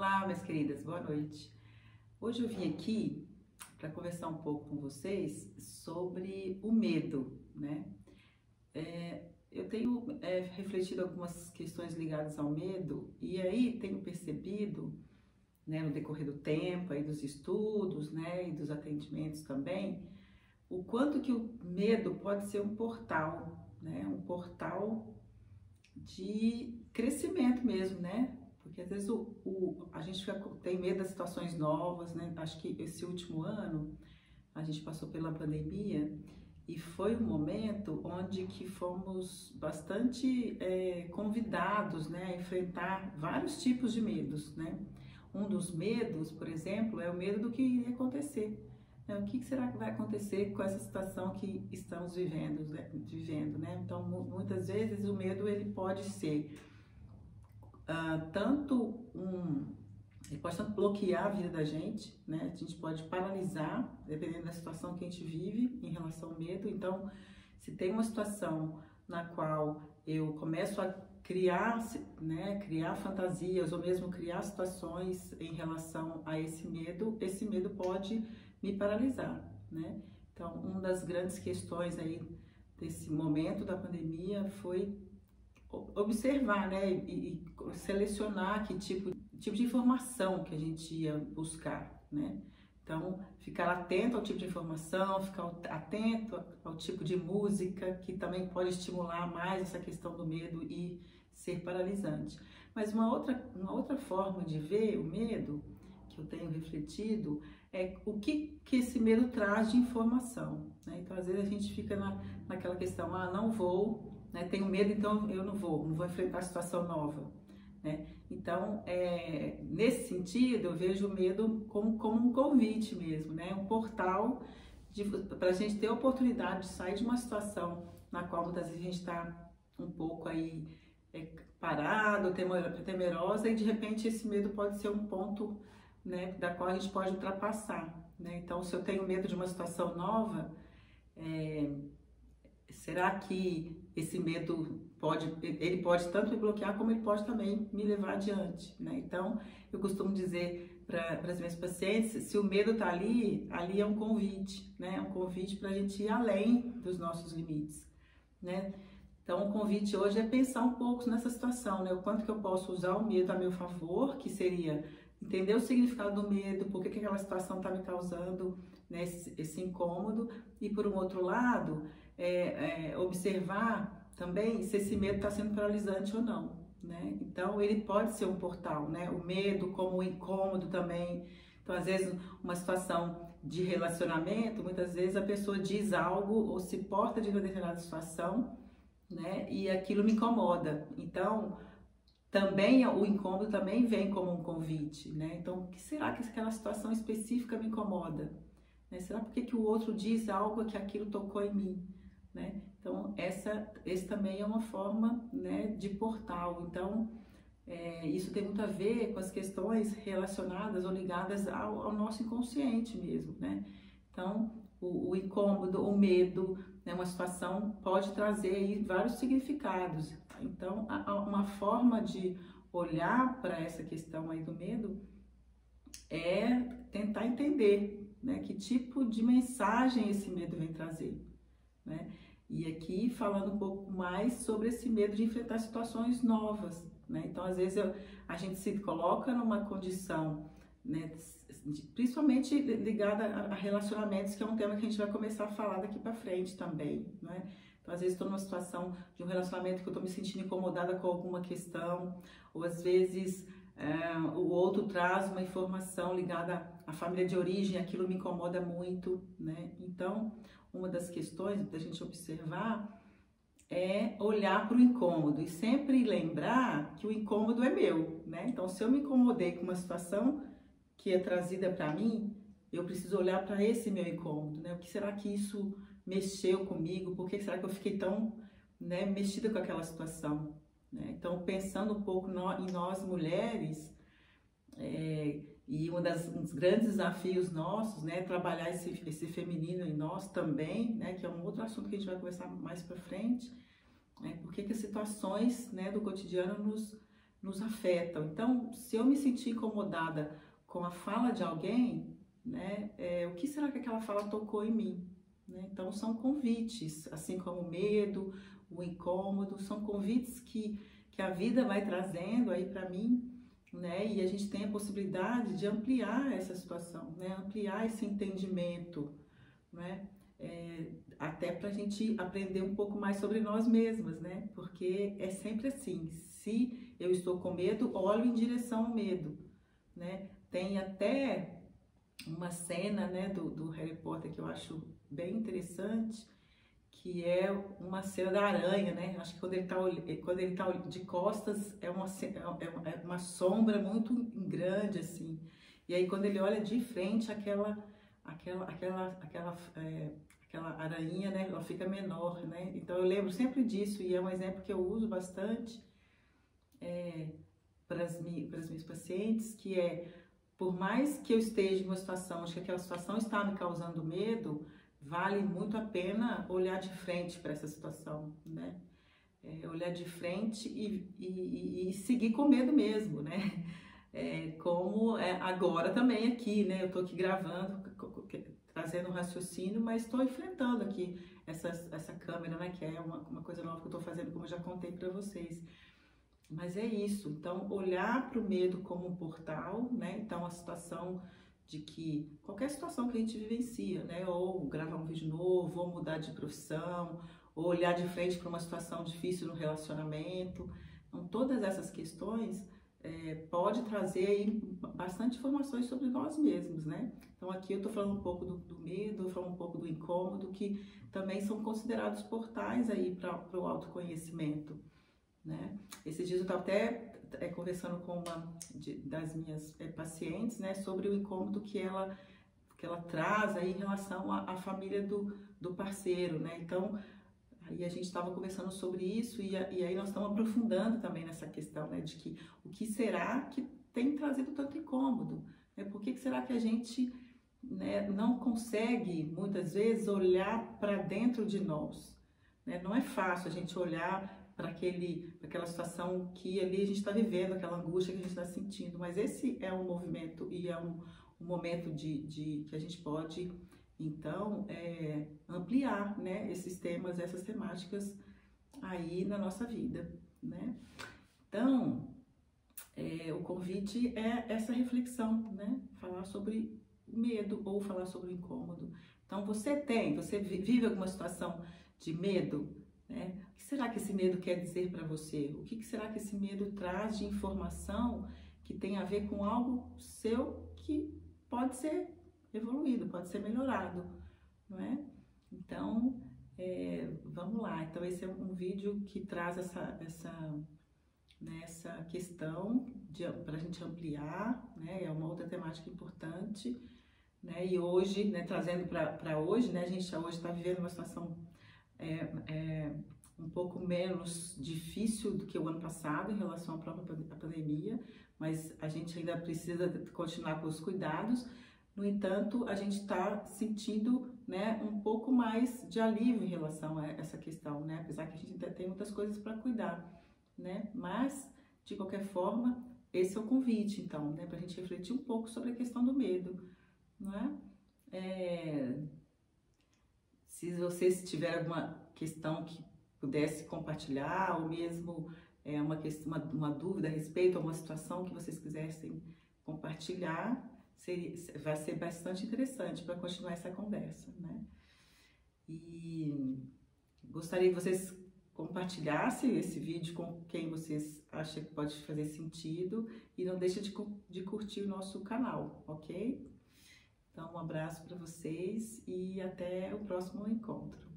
Olá, minhas queridas, boa noite. Hoje eu vim aqui para conversar um pouco com vocês sobre o medo, né? Eu tenho refletido algumas questões ligadas ao medo e aí tenho percebido, né, no decorrer do tempo, aí dos estudos, né, e dos atendimentos também, o quanto que o medo pode ser um portal, né? Um portal de crescimento mesmo, né? Porque às vezes a gente tem medo das situações novas, né? Acho que esse último ano a gente passou pela pandemia e foi um momento onde que fomos bastante convidados, né, a enfrentar vários tipos de medos, né? Um dos medos, por exemplo, é o medo do que iria acontecer. Né? O que será que vai acontecer com essa situação que estamos vivendo, né? Então, muitas vezes o medo ele pode ser ele pode tanto bloquear a vida da gente, né? A gente pode paralisar, dependendo da situação que a gente vive em relação ao medo. Então, se tem uma situação na qual eu começo a criar, né, criar fantasias ou mesmo criar situações em relação a esse medo pode me paralisar, né? Então, uma das grandes questões aí desse momento da pandemia foi observar, né, e selecionar que tipo de informação que a gente ia buscar, né? Então, ficar atento ao tipo de informação, ficar atento ao tipo de música, que também pode estimular mais essa questão do medo e ser paralisante. Mas uma outra forma de ver o medo, que eu tenho refletido, é o que esse medo traz de informação, né? Então, às vezes a gente fica naquela questão, não vou, né? Tenho medo, então eu não vou enfrentar a situação nova, né? Então, nesse sentido, eu vejo o medo como um convite mesmo, né? Um portal para a gente ter a oportunidade de sair de uma situação na qual muitas vezes a gente está um pouco aí parado, temerosa, e de repente esse medo pode ser um ponto, né, da qual a gente pode ultrapassar, né? Então, se eu tenho medo de uma situação nova, será que esse medo ele pode tanto me bloquear como ele pode também me levar adiante, né? Então, eu costumo dizer para as minhas pacientes, se o medo está ali é um convite, né? É um convite para a gente ir além dos nossos limites, né? Então, o convite hoje é pensar um pouco nessa situação, né? O quanto que eu posso usar o medo a meu favor, que seria entender o significado do medo, por que aquela situação está me causando, né, esse incômodo, e por um outro lado, observar também se esse medo está sendo paralisante ou não, né? Então, ele pode ser um portal, né? O medo como o incômodo também. Então, às vezes, uma situação de relacionamento, muitas vezes a pessoa diz algo ou se porta de uma determinada situação, né? E aquilo me incomoda. Então, também o incômodo também vem como um convite, né? Então, o que será que aquela situação específica me incomoda? Né? Será que o outro diz algo que aquilo tocou em mim, né? Então, esse também é uma forma, né, de portal. Então, isso tem muito a ver com as questões relacionadas ou ligadas ao nosso inconsciente mesmo, né? Então, o incômodo, o medo, né, uma situação pode trazer aí vários significados. Então, uma forma de olhar para essa questão aí do medo é tentar entender, né, que tipo de mensagem esse medo vem trazer, né? E aqui falando um pouco mais sobre esse medo de enfrentar situações novas, né? Então, às vezes a gente se coloca numa condição, né, principalmente ligada a relacionamentos, que é um tema que a gente vai começar a falar daqui para frente também, né? Então, às vezes estou numa situação de um relacionamento que eu estou me sentindo incomodada com alguma questão, ou às vezes o outro traz uma informação ligada à família de origem, aquilo me incomoda muito, né? Então, uma das questões da gente observar é olhar para o incômodo e sempre lembrar que o incômodo é meu, né? Então, se eu me incomodei com uma situação que é trazida para mim, eu preciso olhar para esse meu incômodo, né? O que será que isso mexeu comigo? Por que será que eu fiquei tão, né, mexida com aquela situação, né? Então, pensando um pouco em nós mulheres, e um dos grandes desafios nossos, né, trabalhar esse feminino em nós também, né, que é um outro assunto que a gente vai conversar mais para frente, né, porque que as situações, né, do cotidiano nos afetam. Então, se eu me sentir incomodada com a fala de alguém, né, o que será que aquela fala tocou em mim? Né? Então, são convites, assim como o medo, o incômodo, são convites que a vida vai trazendo aí para mim, né? E a gente tem a possibilidade de ampliar essa situação, né? Ampliar esse entendimento, né? Até para a gente aprender um pouco mais sobre nós mesmas, né? Porque é sempre assim, se eu estou com medo, olho em direção ao medo, né? Tem até uma cena, né, do Harry Potter que eu acho bem interessante, que é uma cena da aranha, né? Acho que quando ele tá de costas é uma sombra muito grande assim. E aí quando ele olha de frente aquela aranha, né? Ela fica menor, né? Então eu lembro sempre disso e é um exemplo que eu uso bastante para as minhas pacientes, que por mais que eu esteja em uma situação, de que aquela situação está me causando medo, vale muito a pena olhar de frente para essa situação, né? Olhar de frente e seguir com medo mesmo, né? Como agora também aqui, né? Eu estou aqui gravando, trazendo um raciocínio, mas estou enfrentando aqui essa câmera, né? Que é uma coisa nova que eu estou fazendo, como eu já contei para vocês. Mas é isso, então olhar para o medo como um portal, né? Então a situação de que qualquer situação que a gente vivencia, né? Ou gravar um vídeo novo, ou mudar de profissão, ou olhar de frente para uma situação difícil no relacionamento. Então todas essas questões pode trazer aí bastante informações sobre nós mesmos, né? Então aqui eu estou falando um pouco do medo, falando um pouco do incômodo, que também são considerados portais aí para o autoconhecimento. Né? Esses dias eu estava até conversando com uma das minhas pacientes, né, sobre o incômodo que ela traz aí em relação à família do parceiro, né? Então, aí a gente estava conversando sobre isso e aí nós estamos aprofundando também nessa questão, né, de que o que será que tem trazido tanto incômodo? Né? Por que será que a gente, né, não consegue, muitas vezes, olhar para dentro de nós? Né? Não é fácil a gente olhar para aquela situação que ali a gente está vivendo, aquela angústia que a gente está sentindo, mas esse é um movimento e é um momento que a gente pode, então, ampliar, né, esses temas, essas temáticas aí na nossa vida, né? Então, o convite é essa reflexão, né? Falar sobre o medo ou falar sobre o incômodo. Então, você vive alguma situação de medo? Né? O que será que esse medo quer dizer para você? O que será que esse medo traz de informação que tem a ver com algo seu que pode ser evoluído, pode ser melhorado, não é? Então, vamos lá. Então, esse é um vídeo que traz essa questão para a gente ampliar, né? É uma outra temática importante, né? E hoje, né, trazendo para hoje, né? A gente hoje está vivendo uma situação um pouco menos difícil do que o ano passado em relação à própria pandemia, mas a gente ainda precisa continuar com os cuidados. No entanto, a gente está sentindo, né, um pouco mais de alívio em relação a essa questão, né? Apesar que a gente ainda tem muitas coisas para cuidar, né? Mas, de qualquer forma, esse é o convite, então, né, para a gente refletir um pouco sobre a questão do medo, não é? Se vocês tiverem alguma questão que pudesse compartilhar, ou mesmo uma dúvida a respeito a uma situação que vocês quisessem compartilhar, vai ser bastante interessante para continuar essa conversa, né? E gostaria que vocês compartilhassem esse vídeo com quem vocês acham que pode fazer sentido e não deixe de curtir o nosso canal, ok? Então, um abraço para vocês e até o próximo encontro.